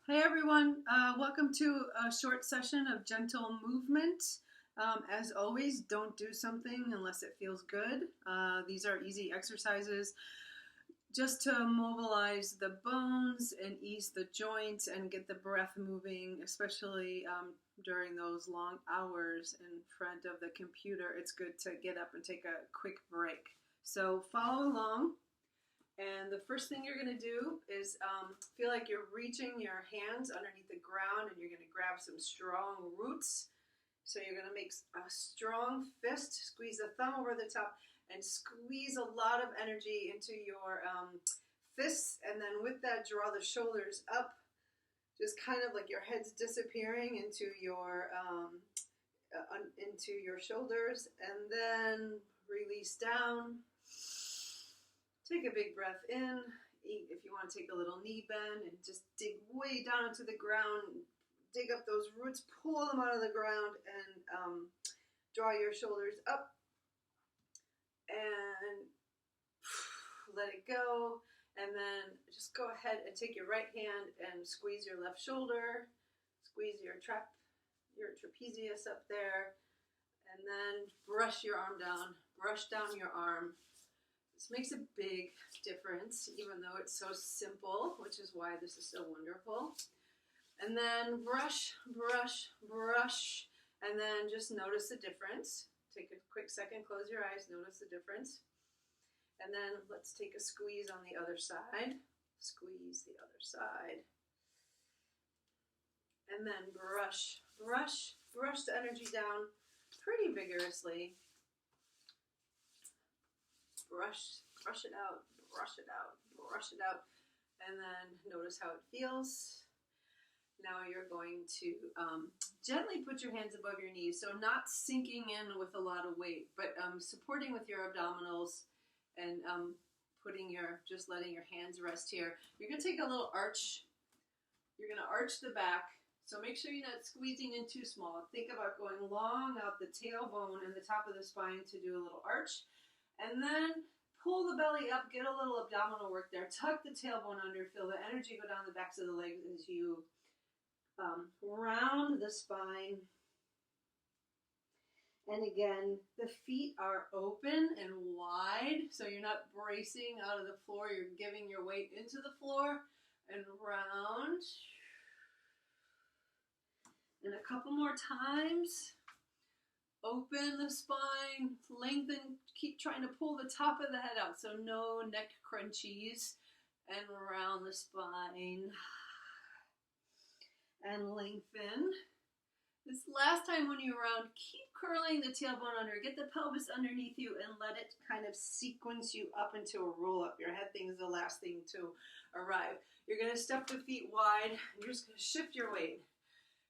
Hey everyone, welcome to a short session of gentle movement. As always, don't do something unless it feels good. These are easy exercises just to mobilize the bones and ease the joints and get the breath moving, especially during those long hours in front of the computer. It's good to get up and take a quick break. So follow along. And the first thing you're going to do is feel like you're reaching your hands underneath the ground and you're going to grab some strong roots. So you're going to make a strong fist, squeeze the thumb over the top and squeeze a lot of energy into your fists. And then with that, draw the shoulders up, just kind of like your head's disappearing into your shoulders, and then release down. Take a big breath in. If you want to take a little knee bend and just dig way down into the ground, dig up those roots, pull them out of the ground, and draw your shoulders up and let it go. And then just go ahead and take your right hand and squeeze your left shoulder, squeeze your trapezius up there, and then brush your arm down, brush down your arm. This makes a big difference, even though it's so simple, which is why this is so wonderful. And then brush, brush, brush, and then just notice the difference. Take a quick second, close your eyes, notice the difference. And then let's take a squeeze on the other side. Squeeze the other side. And then brush, brush, brush the energy down pretty vigorously. Brush it out, brush it out, brush it out, and then notice how it feels. Now you're going to gently put your hands above your knees, so not sinking in with a lot of weight, but supporting with your abdominals and just letting your hands rest here. You're going to take a little arch. You're going to arch the back, so make sure you're not squeezing in too small. Think about going long out the tailbone and the top of the spine to do a little arch. And then pull the belly up, get a little abdominal work there. Tuck the tailbone under, feel the energy go down the backs of the legs as you round the spine. And again, the feet are open and wide, so you're not bracing out of the floor. You're giving your weight into the floor and round. And a couple more times. Open the spine, lengthen, keep trying to pull the top of the head out, so no neck crunchies, and round the spine, and lengthen. This last time when you round, keep curling the tailbone under, get the pelvis underneath you, and let it kind of sequence you up into a roll-up. Your head thing is the last thing to arrive. You're going to step the feet wide, and you're just going to shift your weight.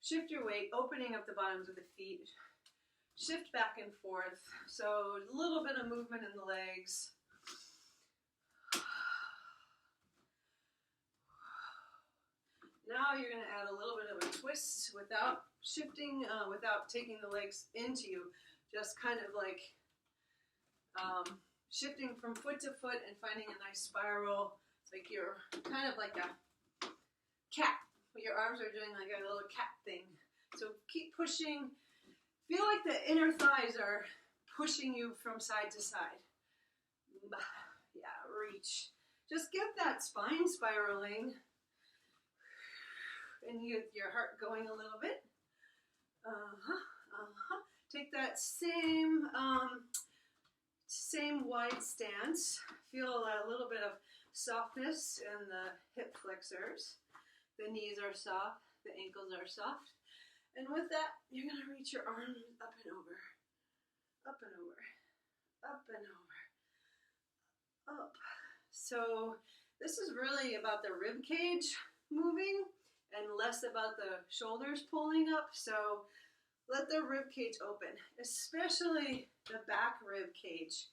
Shift your weight, opening up the bottoms of the feet. Shift back and forth, so a little bit of movement in the legs. Now you're going to add a little bit of a twist without shifting, without taking the legs into you. Just kind of like shifting from foot to foot and finding a nice spiral. It's like you're kind of like a cat. Your arms are doing like a little cat thing. So keep pushing. Feel like the inner thighs are pushing you from side to side. Yeah, reach. Just get that spine spiraling and you get your heart going a little bit. Take that same wide stance. Feel a little bit of softness in the hip flexors. The knees are soft, the ankles are soft. And with that, you're going to reach your arms up and over, up and over, up and over, up. So this is really about the rib cage moving and less about the shoulders pulling up. So let the rib cage open, especially the back rib cage.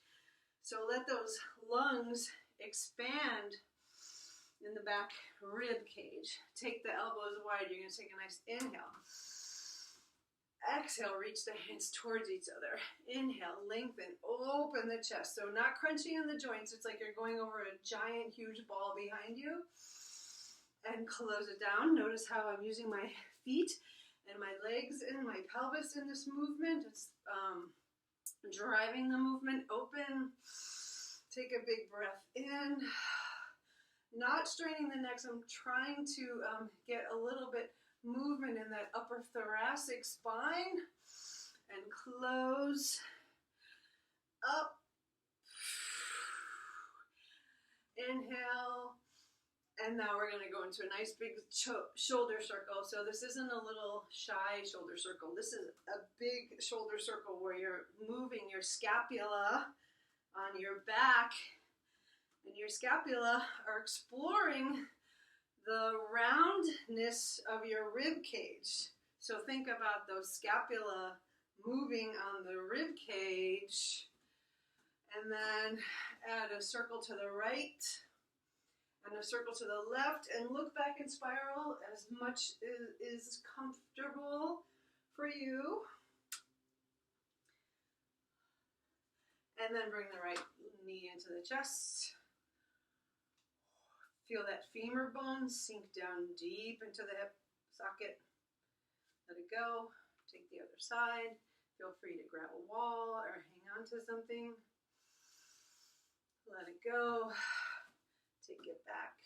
So let those lungs expand in the back rib cage. Take the elbows wide. You're going to take a nice inhale. Exhale, reach the hands towards each other. Inhale, lengthen, open the chest. So not crunching in the joints. It's like you're going over a giant, huge ball behind you. and close it down. Notice how I'm using my feet and my legs and my pelvis in this movement. It's driving the movement open. Take a big breath in. Not straining the neck, so I'm trying to get a little bit movement in that upper thoracic spine. And close. Up. Inhale. And now we're going to go into a nice big shoulder circle. So this isn't a little shy shoulder circle. This is a big shoulder circle where you're moving your scapula on your back. And your scapula are exploring the roundness of your rib cage. So think about those scapula moving on the rib cage. And then add a circle to the right. And a circle to the left, and look back and spiral as much as is comfortable for you. And then bring the right knee into the chest. Feel that femur bone sink down deep into the hip socket. Let it go. Take the other side. Feel free to grab a wall or hang on to something. Let it go. Take it back.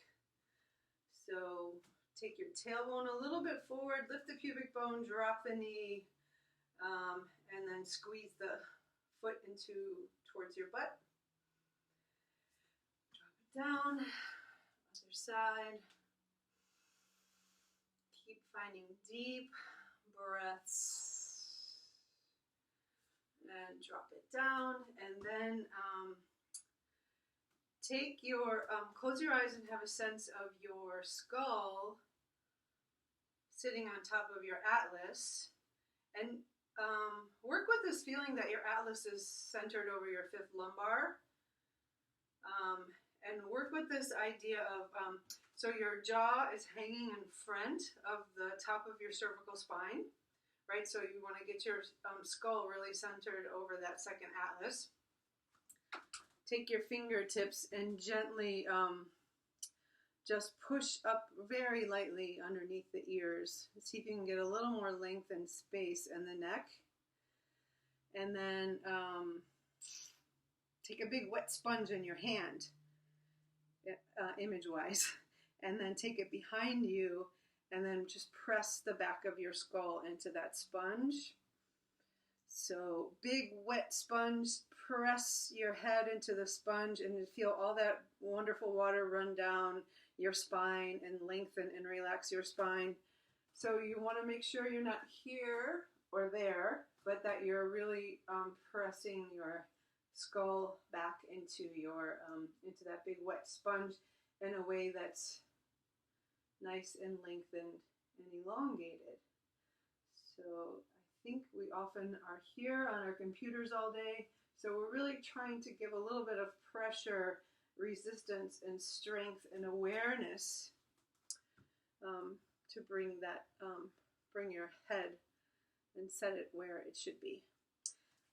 So take your tailbone a little bit forward, lift the pubic bone, drop the knee, and then squeeze the foot towards your butt. Drop it down. Other side. Keep finding deep breaths. And drop it down, and then take your, close your eyes and have a sense of your skull sitting on top of your atlas, and work with this feeling that your atlas is centered over your fifth lumbar, and work with this idea of, so your jaw is hanging in front of the top of your cervical spine, right? So you want to get your skull really centered over that second atlas. Take your fingertips and gently just push up very lightly underneath the ears. See if you can get a little more length and space in the neck. And then take a big wet sponge in your hand, image-wise. And then take it behind you and then just press the back of your skull into that sponge. So big wet sponge, press your head into the sponge and feel all that wonderful water run down your spine and lengthen and relax your spine. So you want to make sure you're not here or there, but that you're really pressing your skull back into your into that big wet sponge in a way that's nice and lengthened and elongated. So I think we often are here on our computers all day, so we're really trying to give a little bit of pressure, resistance, and strength and awareness to bring that, bring your head and set it where it should be.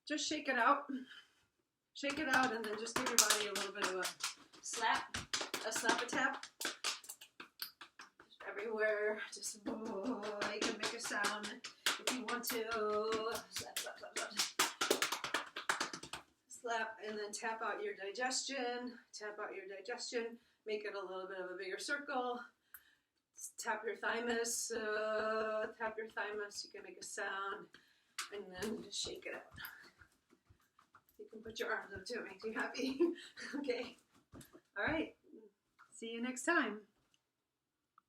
Just shake it out, and then just give your body a little bit of a slap, a tap. Just everywhere, just you can make a sound. If you want to, slap, slap, slap, slap. Slap, and then tap out your digestion. Tap out your digestion. Make it a little bit of a bigger circle. Tap your thymus. Tap your thymus. You can make a sound, and then just shake it out. You can put your arms up too. It makes you happy. Okay. All right. See you next time.